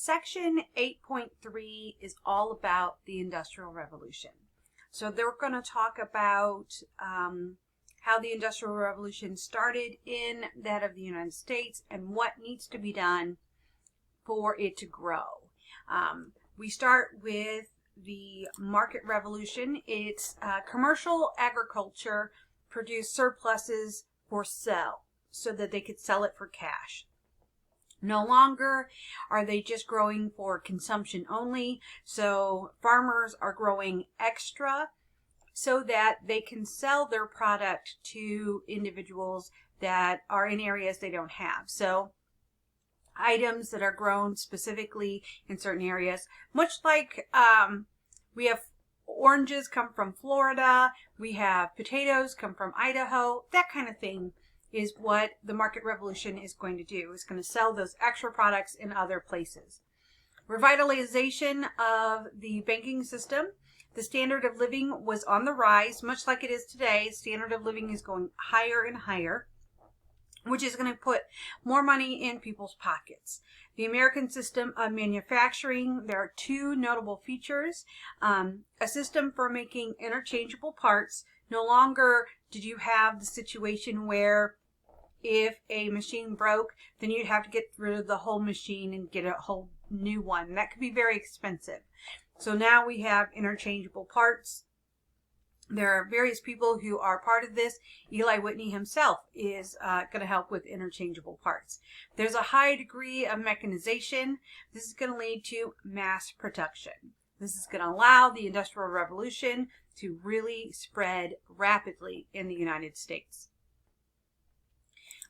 Section 8.3 is all about the Industrial Revolution. So they're going to talk about how the Industrial Revolution started in that of the United States and what needs to be done for it to grow. We start with the market revolution. It's commercial agriculture produced surpluses for sale so that they could sell it for cash. No longer are they just growing for consumption only, so farmers are growing extra so that they can sell their product to individuals that are in areas they don't have. So items that are grown specifically in certain areas, much like we have oranges come from Florida, we have potatoes come from Idaho, that kind of thing is what the market revolution is going to do. It's going to sell those extra products in other places. Revitalization of the banking system. The standard of living was on the rise, much like it is today. Standard of living is going higher and higher, which is going to put more money in people's pockets. The American system of manufacturing, there are two notable features. A system for making interchangeable parts. No longer did you have the situation where if a machine broke, then you'd have to get rid of the whole machine and get a whole new one. That could be very expensive. So now we have interchangeable parts. There are various people who are part of this. Eli Whitney himself is going to help with interchangeable parts. There's a high degree of mechanization. This is going to lead to mass production. This is going to allow the Industrial Revolution to really spread rapidly in the United States.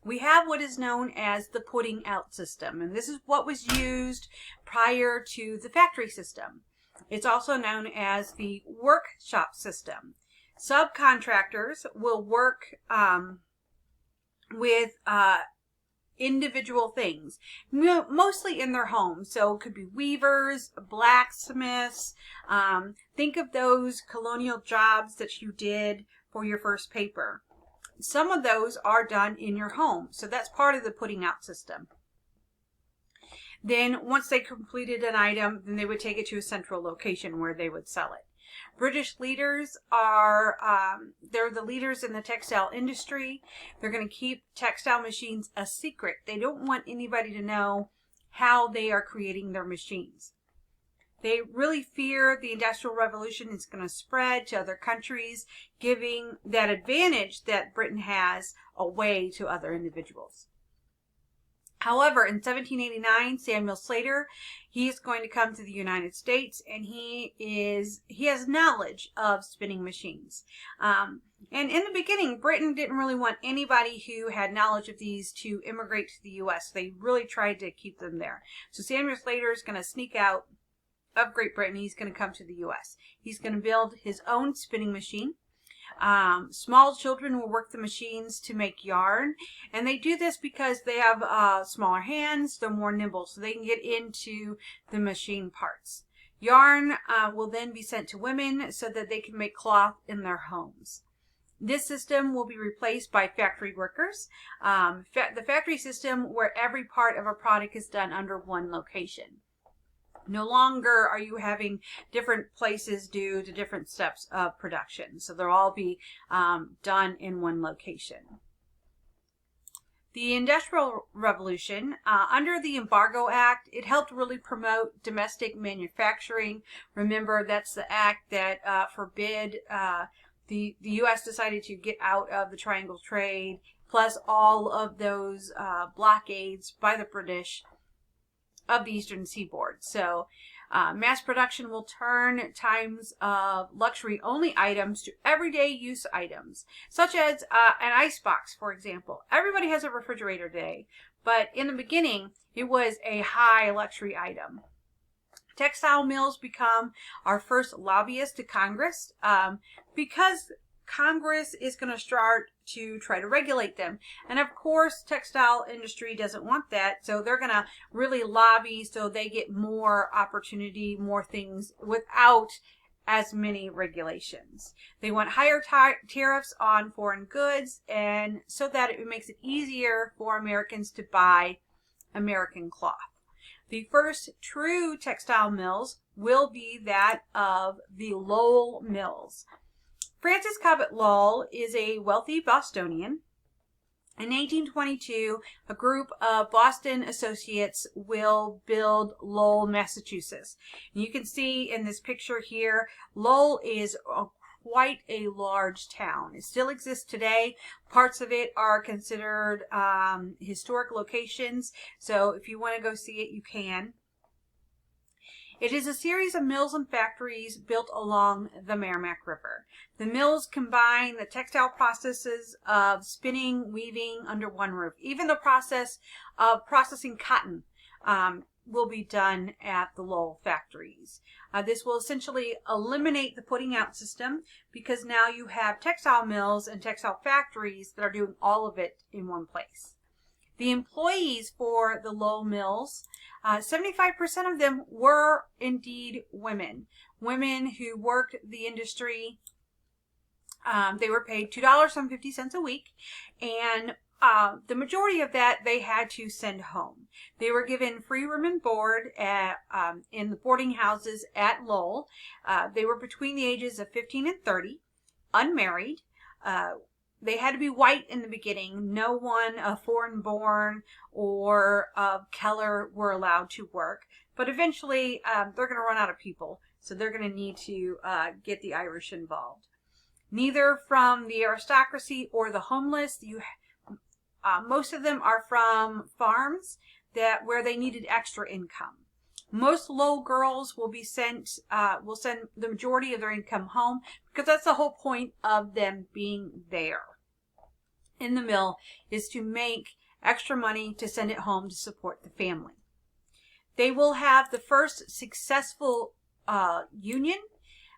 We have what is known as the putting out system, and this is what was used prior to the factory system. It's also known as the workshop system. Subcontractors will work with individual things, mostly in their homes. So it could be weavers, blacksmiths. Think of those colonial jobs that you did for your first paper. Some of those are done in your home. So that's part of the putting out system. Then once they completed an item, then they would take it to a central location where they would sell it. British leaders are, they're the leaders in the textile industry. They're going to keep textile machines a secret. They don't want anybody to know how they are creating their machines. They really fear the Industrial Revolution is going to spread to other countries, giving that advantage that Britain has away to other individuals. However, in 1789, Samuel Slater, he is going to come to the United States, and he has knowledge of spinning machines. And in the beginning, Britain didn't really want anybody who had knowledge of these to immigrate to the U.S. They really tried to keep them there. So Samuel Slater is going to sneak out of Great Britain. He's going to come to the U.S. He's going to build his own spinning machine. Small children will work the machines to make yarn, and they do this because they have smaller hands, they're more nimble, so they can get into the machine parts. Yarn will then be sent to women so that they can make cloth in their homes. This system will be replaced by factory workers. The factory system where every part of a product is done under one location. No longer are you having different places due to different steps of production. So they'll all be done in one location. The Industrial Revolution, under the Embargo Act, it helped really promote domestic manufacturing. Remember, that's the act that forbid, the U.S. decided to get out of the Triangle Trade, plus all of those blockades by the British of the Eastern Seaboard. So mass production will turn times of luxury only items to everyday use items, such as an ice box, for example. Everybody has a refrigerator today, but in the beginning it was a high luxury item. Textile mills become our first lobbyists to Congress because Congress is going to start to try to regulate them. And of course, textile industry doesn't want that. So they're going to really lobby so they get more opportunity, more things without as many regulations. They want higher tariffs on foreign goods, and so that it makes it easier for Americans to buy American cloth. The first true textile mills will be that of the Lowell Mills. Francis Cabot Lowell is a wealthy Bostonian. In 1822, a group of Boston associates will build Lowell, Massachusetts. And you can see in this picture here, Lowell is quite a large town. It still exists today. Parts of it are considered historic locations. So if you want to go see it, you can. It is a series of mills and factories built along the Merrimack River. The mills combine the textile processes of spinning, weaving under one roof. Even the process of processing cotton will be done at the Lowell factories. This will essentially eliminate the putting out system because now you have textile mills and textile factories that are doing all of it in one place. The employees for the Lowell Mills, 75% of them were indeed women. Women who worked the industry. They were paid $2.50 a week, and the majority of that they had to send home. They were given free room and board at, in the boarding houses at Lowell. They were between the ages of 15 and 30, unmarried. They had to be white in the beginning. No one foreign born or of color were allowed to work. But eventually they're going to run out of people. So they're going to need to get the Irish involved. Neither from the aristocracy or the homeless. Most of them are from farms where they needed extra income. Most Lowell girls will send the majority of their income home because that's the whole point of them being there in the mill, is to make extra money to send it home to support the family. They will have the first successful union.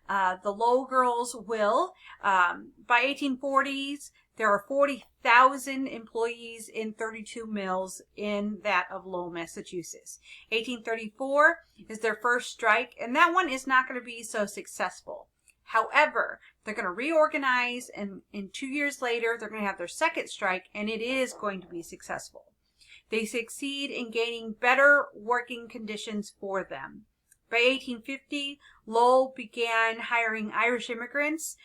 The Lowell girls will. By 1840s, there are 40,000 employees in 32 mills in that of Lowell, Massachusetts. 1834 is their first strike, and that one is not going to be so successful. However, they're going to reorganize, and in 2 years later, they're going to have their second strike, and it is going to be successful. They succeed in gaining better working conditions for them. By 1850, Lowell began hiring Irish immigrants.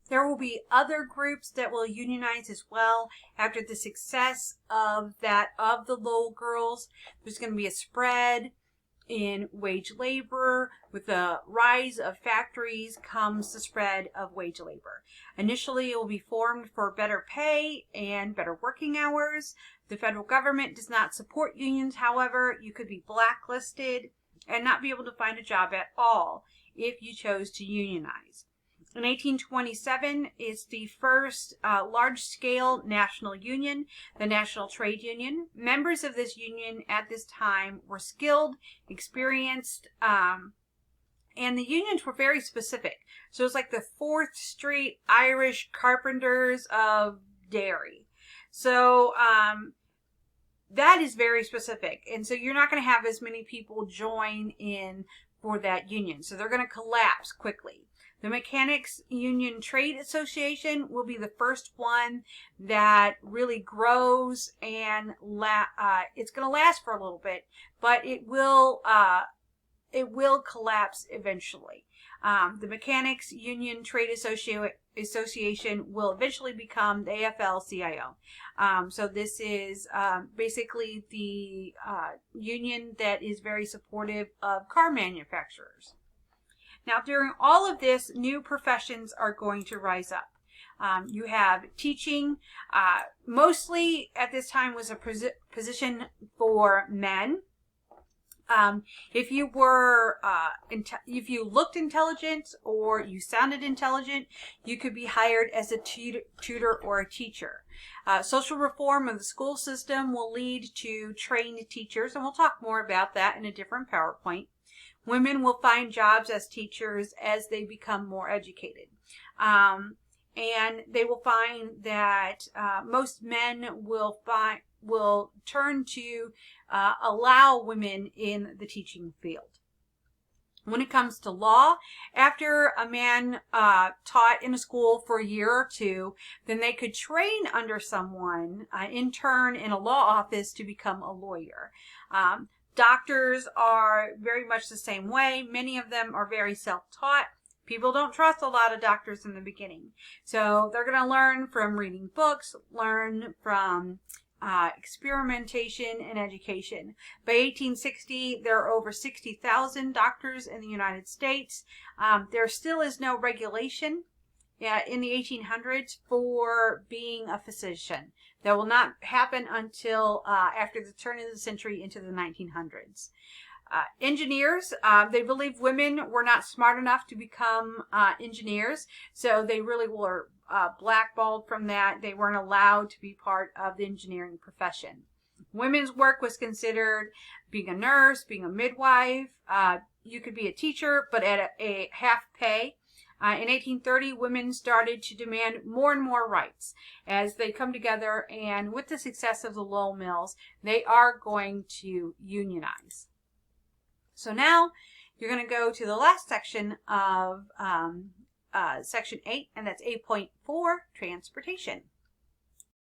There will be other groups that will unionize as well after the success of the Lowell girls. There's going to be a spread in wage labor. With the rise of factories comes the spread of wage labor. Initially, it will be formed for better pay and better working hours. The federal government does not support unions. However, you could be blacklisted and not be able to find a job at all if you chose to unionize. In 1827 is the first large-scale national union, the National Trade Union. Members of this union at this time were skilled, experienced, and the unions were very specific. So it was like the 4th Street Irish Carpenters of Derry. So that is very specific. And so you're not going to have as many people join in for that union. So they're going to collapse quickly. The Mechanics Union Trade Association will be the first one that really grows, and it's going to last for a little bit, but it will collapse eventually. The Mechanics Union Trade Association will eventually become the AFL-CIO. So this is basically the union that is very supportive of car manufacturers. Now, during all of this, new professions are going to rise up. You have teaching. Mostly at this time was a position for men. If you were, if you looked intelligent or you sounded intelligent, you could be hired as a tutor or a teacher. Social reform of the school system will lead to trained teachers, and we'll talk more about that in a different PowerPoint. Women will find jobs as teachers as they become more educated. And they will find that most men will turn to allow women in the teaching field. When it comes to law, after a man taught in a school for a year or two, then they could train under someone, intern in a law office to become a lawyer. Doctors are very much the same way. Many of them are very self-taught. People don't trust a lot of doctors in the beginning. So they're going to learn from reading books, learn from experimentation and education. By 1860, there are over 60,000 doctors in the United States. There still is no regulation in the 1800s for being a physician. That will not happen until after the turn of the century into the 1900s. Engineers, they believe women were not smart enough to become engineers, so they really were blackballed from that. They weren't allowed to be part of the engineering profession. Women's work was considered being a nurse, being a midwife. You could be a teacher, but at a half pay. In 1830, women started to demand more and more rights as they come together, and with the success of the Lowell Mills, they are going to unionize. So now you're going to go to the last section of Section 8, and that's 8.4, transportation.